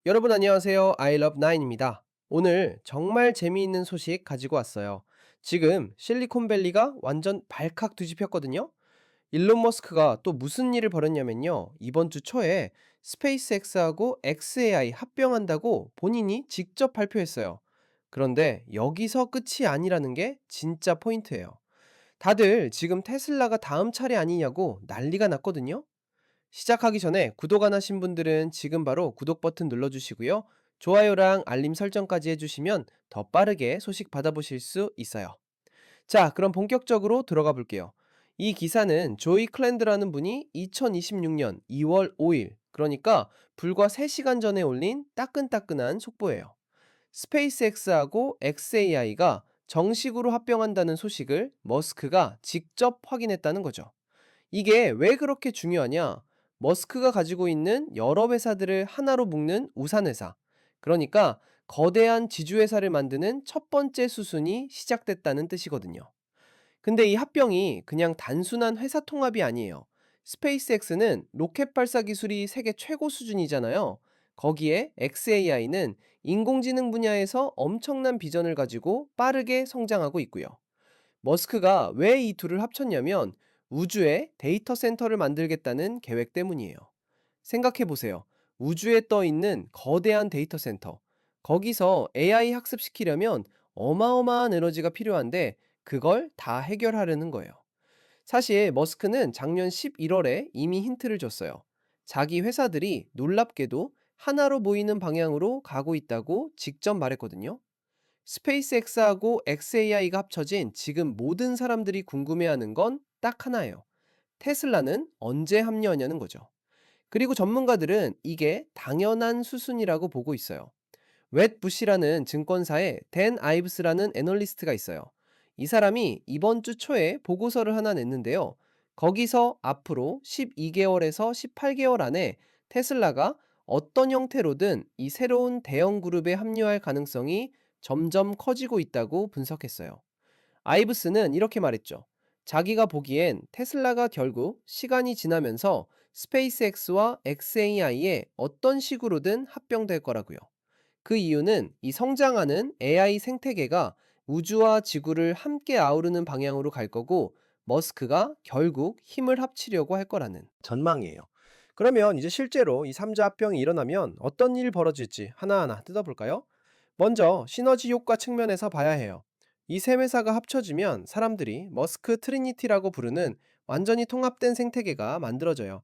여러분 안녕하세요. I love nine입니다. 오늘 정말 재미있는 소식 가지고 왔어요. 지금 실리콘밸리가 완전 발칵 뒤집혔거든요. 일론 머스크가 또 무슨 일을 벌였냐면요. 이번 주 초에 스페이스X하고 XAI 합병한다고 본인이 직접 발표했어요. 그런데 여기서 끝이 아니라는 게 진짜 포인트예요. 다들 지금 테슬라가 다음 차례 아니냐고 난리가 났거든요. 시작하기 전에 구독 안 하신 분들은 지금 바로 구독 버튼 눌러주시고요. 좋아요랑 알림 설정까지 해주시면 더 빠르게 소식 받아보실 수 있어요. 자, 그럼 본격적으로 들어가 볼게요. 이 기사는 조이 클랜드라는 분이 2026년 2월 5일, 그러니까 불과 3시간 전에 올린 따끈따끈한 속보예요. 스페이스X하고 XAI가 정식으로 합병한다는 소식을 머스크가 직접 확인했다는 거죠. 이게 왜 그렇게 중요하냐? 머스크가 가지고 있는 여러 회사들을 하나로 묶는 우산회사. 그러니까 거대한 지주회사를 만드는 첫 번째 수순이 시작됐다는 뜻이거든요. 근데 이 합병이 그냥 단순한 회사 통합이 아니에요. 스페이스X는 로켓 발사 기술이 세계 최고 수준이잖아요. 거기에 XAI는 인공지능 분야에서 엄청난 비전을 가지고 빠르게 성장하고 있고요. 머스크가 왜 이 둘을 합쳤냐면 우주에 데이터 센터를 만들겠다는 계획 때문이에요. 생각해 보세요. 우주에 떠 있는 거대한 데이터 센터. 거기서 AI 학습시키려면 어마어마한 에너지가 필요한데 그걸 다 해결하려는 거예요. 사실 머스크는 작년 11월에 이미 힌트를 줬어요. 자기 회사들이 놀랍게도 하나로 모이는 방향으로 가고 있다고 직접 말했거든요. 스페이스X하고 XAI가 합쳐진 지금 모든 사람들이 궁금해하는 건 딱 하나예요. 테슬라는 언제 합류하냐는 거죠. 그리고 전문가들은 이게 당연한 수순이라고 보고 있어요. 웻 부시라는 증권사의 댄 아이브스라는 애널리스트가 있어요. 이 사람이 이번 주 초에 보고서를 하나 냈는데요. 거기서 앞으로 12개월에서 18개월 안에 테슬라가 어떤 형태로든 이 새로운 대형 그룹에 합류할 가능성이 점점 커지고 있다고 분석했어요. 아이브스는 이렇게 말했죠. 자기가 보기엔 테슬라가 결국 시간이 지나면서 스페이스X와 XAI에 어떤 식으로든 합병될 거라고요. 그 이유는 이 성장하는 AI 생태계가 우주와 지구를 함께 아우르는 방향으로 갈 거고 머스크가 결국 힘을 합치려고 할 거라는 전망이에요. 그러면 이제 실제로 이 3자 합병이 일어나면 어떤 일이 벌어질지 하나하나 뜯어볼까요? 먼저 시너지 효과 측면에서 봐야 해요. 이 세 회사가 합쳐지면 사람들이 머스크 트리니티라고 부르는 완전히 통합된 생태계가 만들어져요.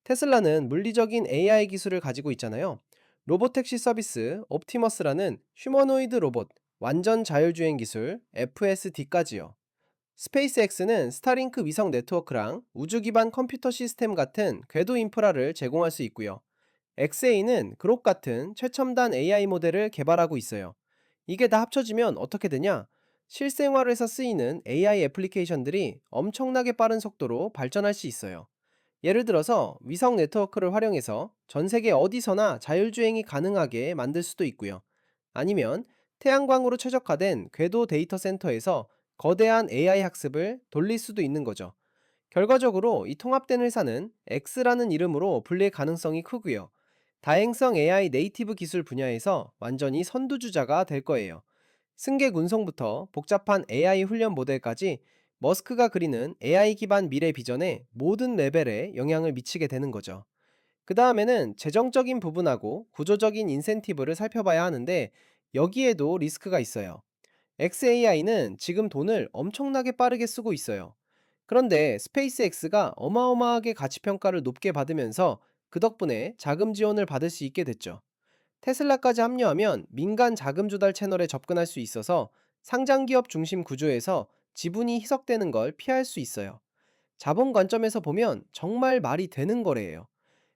테슬라는 물리적인 AI 기술을 가지고 있잖아요. 로보택시 서비스 옵티머스라는 휴머노이드 로봇, 완전 자율주행 기술 FSD까지요. 스페이스X는 스타링크 위성 네트워크랑 우주 기반 컴퓨터 시스템 같은 궤도 인프라를 제공할 수 있고요. 엑세이는 그록 같은 최첨단 AI 모델을 개발하고 있어요. 이게 다 합쳐지면 어떻게 되냐? 실생활에서 쓰이는 AI 애플리케이션들이 엄청나게 빠른 속도로 발전할 수 있어요. 예를 들어서 위성 네트워크를 활용해서 전 세계 어디서나 자율주행이 가능하게 만들 수도 있고요. 아니면 태양광으로 최적화된 궤도 데이터 센터에서 거대한 AI 학습을 돌릴 수도 있는 거죠. 결과적으로 이 통합된 회사는 X라는 이름으로 불릴 가능성이 크고요. 다행성 AI 네이티브 기술 분야에서 완전히 선두주자가 될 거예요. 승객 운송부터 복잡한 AI 훈련 모델까지 머스크가 그리는 AI 기반 미래 비전에 모든 레벨에 영향을 미치게 되는 거죠. 그 다음에는 재정적인 부분하고 구조적인 인센티브를 살펴봐야 하는데 여기에도 리스크가 있어요. XAI는 지금 돈을 엄청나게 빠르게 쓰고 있어요. 그런데 스페이스X가 어마어마하게 가치평가를 높게 받으면서 그 덕분에 자금 지원을 받을 수 있게 됐죠. 테슬라까지 합류하면 민간 자금 조달 채널에 접근할 수 있어서 상장 기업 중심 구조에서 지분이 희석되는 걸 피할 수 있어요. 자본 관점에서 보면 정말 말이 되는 거래예요.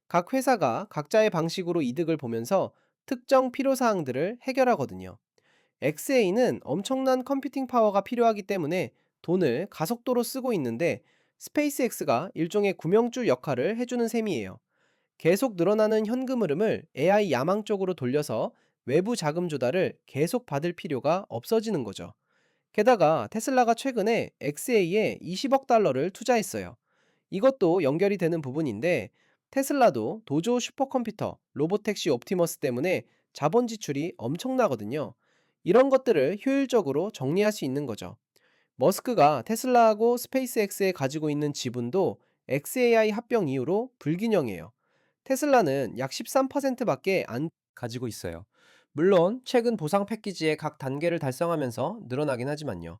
각 회사가 각자의 방식으로 이득을 보면서 특정 필요사항들을 해결하거든요. XA는 엄청난 컴퓨팅 파워가 필요하기 때문에 돈을 가속도로 쓰고 있는데 스페이스X가 일종의 구명줄 역할을 해주는 셈이에요. 계속 늘어나는 현금 흐름을 AI 야망 쪽으로 돌려서 외부 자금 조달을 계속 받을 필요가 없어지는 거죠. 게다가 테슬라가 최근에 XA에 20억 달러를 투자했어요. 이것도 연결이 되는 부분인데 테슬라도 도조 슈퍼컴퓨터, 로보택시 옵티머스 때문에 자본 지출이 엄청나거든요. 이런 것들을 효율적으로 정리할 수 있는 거죠. 머스크가 테슬라하고 스페이스X에 가지고 있는 지분도 XAI 합병 이후로 불균형이에요. 테슬라는 약 13%밖에 안 가지고 있어요. 물론 최근 보상 패키지의 각 단계를 달성하면서 늘어나긴 하지만요.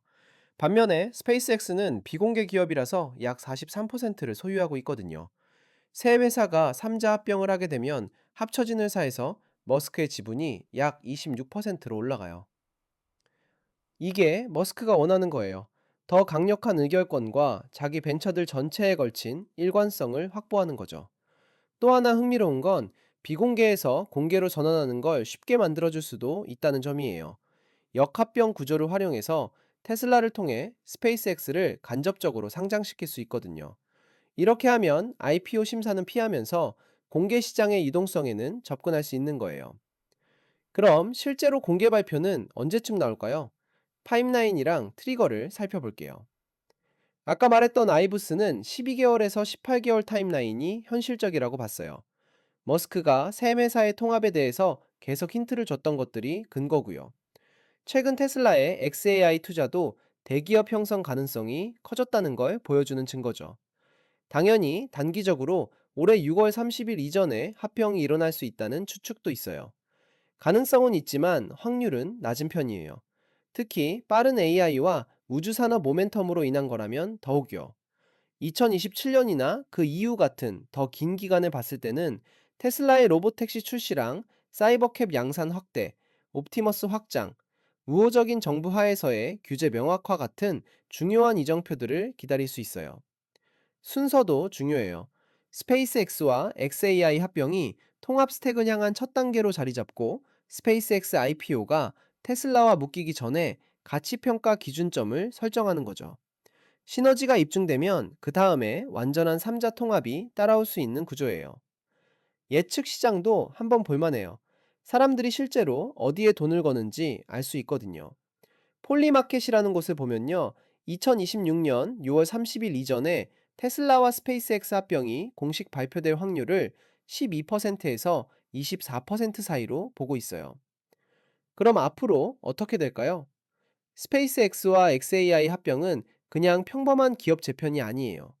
반면에 스페이스X는 비공개 기업이라서 약 43%를 소유하고 있거든요. 세 회사가 3자 합병을 하게 되면 합쳐진 회사에서 머스크의 지분이 약 26%로 올라가요. 이게 머스크가 원하는 거예요. 더 강력한 의결권과 자기 벤처들 전체에 걸친 일관성을 확보하는 거죠. 또 하나 흥미로운 건 비공개에서 공개로 전환하는 걸 쉽게 만들어줄 수도 있다는 점이에요. 역합병 구조를 활용해서 테슬라를 통해 스페이스X를 간접적으로 상장시킬 수 있거든요. 이렇게 하면 IPO 심사는 피하면서 공개 시장의 유동성에는 접근할 수 있는 거예요. 그럼 실제로 공개 발표는 언제쯤 나올까요? 타임라인이랑 트리거를 살펴볼게요. 아까 말했던 아이브스는 12개월에서 18개월 타임라인이 현실적이라고 봤어요. 머스크가 새 회사의 통합에 대해서 계속 힌트를 줬던 것들이 근거고요. 최근 테슬라의 XAI 투자도 대기업 형성 가능성이 커졌다는 걸 보여주는 증거죠. 당연히 단기적으로 올해 6월 30일 이전에 합병이 일어날 수 있다는 추측도 있어요. 가능성은 있지만 확률은 낮은 편이에요. 특히 빠른 AI와 우주산업 모멘텀으로 인한 거라면 더욱요. 2027년이나 그 이후 같은 더 긴 기간을 봤을 때는 테슬라의 로보택시 출시랑 사이버캡 양산 확대, 옵티머스 확장, 우호적인 정부 하에서의 규제 명확화 같은 중요한 이정표들을 기다릴 수 있어요. 순서도 중요해요. 스페이스X와 XAI 합병이 통합 스택을 향한 첫 단계로 자리 잡고 스페이스X IPO가 테슬라와 묶이기 전에 가치평가 기준점을 설정하는 거죠. 시너지가 입증되면 그 다음에 완전한 3자 통합이 따라올 수 있는 구조예요. 예측 시장도 한번 볼만해요. 사람들이 실제로 어디에 돈을 거는지 알 수 있거든요. 폴리마켓이라는 곳을 보면요. 2026년 6월 30일 이전에 테슬라와 스페이스X 합병이 공식 발표될 확률을 12%에서 24% 사이로 보고 있어요. 그럼 앞으로 어떻게 될까요? 스페이스X와 XAI 합병은 그냥 평범한 기업 재편이 아니에요.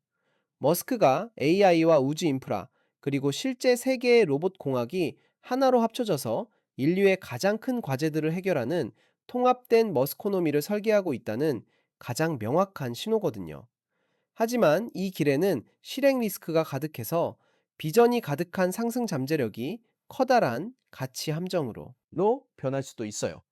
머스크가 AI와 우주 인프라, 그리고 실제 세계의 로봇 공학이 하나로 합쳐져서 인류의 가장 큰 과제들을 해결하는 통합된 머스코노미를 설계하고 있다는 가장 명확한 신호거든요. 하지만 이 길에는 실행 리스크가 가득해서 비전이 가득한 상승 잠재력이 커다란 가치 함정으로 변할 수도 있어요.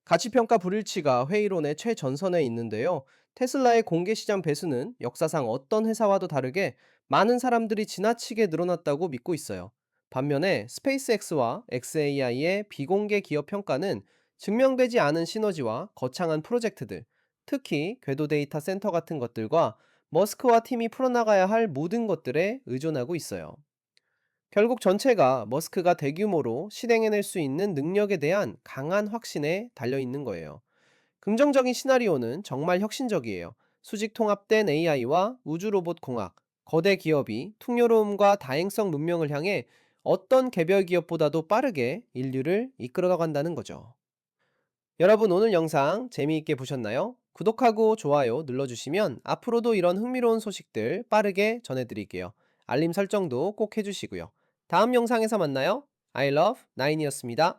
가치평가 불일치가 회의론의 최전선에 있는데요. 테슬라의 공개 시장 배수는 역사상 어떤 회사와도 다르게 많은 사람들이 지나치게 늘어났다고 믿고 있어요. 반면에 스페이스X와 XAI의 비공개 기업 평가는 증명되지 않은 시너지와 거창한 프로젝트들, 특히 궤도 데이터 센터 같은 것들과 머스크와 팀이 풀어나가야 할 모든 것들에 의존하고 있어요. 결국 전체가 머스크가 대규모로 실행해낼 수 있는 능력에 대한 강한 확신에 달려 있는 거예요. 긍정적인 시나리오는 정말 혁신적이에요. 수직 통합된 AI와 우주 로봇 공학, 거대 기업이 풍요로움과 다행성 문명을 향해 어떤 개별 기업보다도 빠르게 인류를 이끌어 나간다는 거죠. 여러분 오늘 영상 재미있게 보셨나요? 구독하고 좋아요 눌러주시면 앞으로도 이런 흥미로운 소식들 빠르게 전해드릴게요. 알림 설정도 꼭 해주시고요. 다음 영상에서 만나요. I love 9이었습니다.